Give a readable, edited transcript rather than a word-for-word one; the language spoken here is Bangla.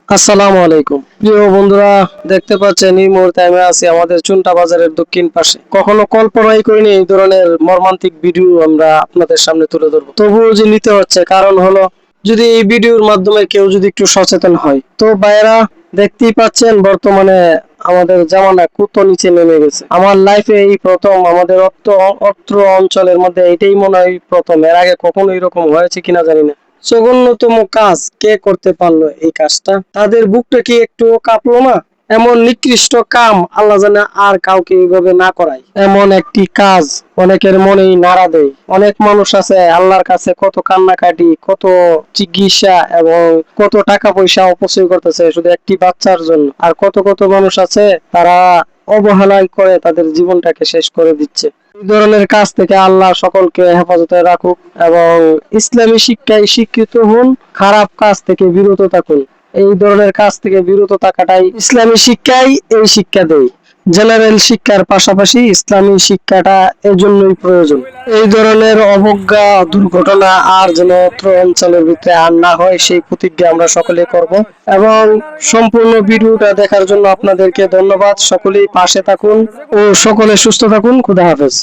আসসালামু আলাইকুম প্রিয় বন্ধুরা, দেখতে পাচ্ছেন এই মুহূর্তে আমি আছি আমাদের চুনটা বাজারের দক্ষিণ পাশে। কখনো কল্পনাই করিনি এই ধরনের মর্মান্তিক ভিডিও আমরা আপনাদের সামনে তুলে ধরবো, তবুও যে নিতে হচ্ছে কারণ হলো যদি এই ভিডিওর মাধ্যমে কেউ যদি একটু সচেতন হয়। তো ভাইয়েরা, দেখতেই পাচ্ছেন বর্তমানে আমাদের জামানা কত নিচে নেমে গেছে। আমার লাইফে এই প্রথম আমাদের অত্র অঞ্চলের মধ্যে এটাই মনে হয় প্রথম। এর আগে কখনো এরকম হয়েছে কিনা জানি না। জঘন্যতম কাজ কে করতে পারলো এই কাজটা? তাদের বুকটা কি একটু কাঁপলো না? এমন নিকৃষ্ট কাম আল্লাহ জানে আর কাউকে এইভাবে না করায়। এমন একটি কাজ অনেকের মনেই নাড়া দেয়। অনেক মানুষ আছে আল্লাহর কাছে কত কান্নাকাটি, কত চিকিৎসা এবং কত টাকা পয়সা অপচয় করতেছে শুধু একটি বাচ্চার জন্য। আর কত কত মানুষ আছে তারা অবহেলায় করে তাদের জীবনটাকে শেষ করে দিচ্ছে। এই ধরনের কাজ থেকে আল্লাহ সকলকে হেফাজতে রাখুক এবং ইসলামী শিক্ষায় শিক্ষিত হন, খারাপ কাজ থেকে বিরত থাকুন। এই ধরনের কাজ থেকে বিরত থাকাটাই ইসলামী শিক্ষায় এই শিক্ষা দেয়। জেনারেল শিক্ষার পাশাপাশি ইসলামী শিক্ষাটা এজন্যই প্রয়োজন। এই ধরনের অবজ্ঞা দুর্ঘটনা আর যেন অত্র অঞ্চলের ভিতরে আর না হয় সেই প্রতিজ্ঞা আমরা সকলে করব। এবং সম্পূর্ণ ভিডিওটা দেখার জন্য আপনাদেরকে ধন্যবাদ। সকলেই পাশে থাকুন ও সকলে সুস্থ থাকুন। খুদা হাফেজ।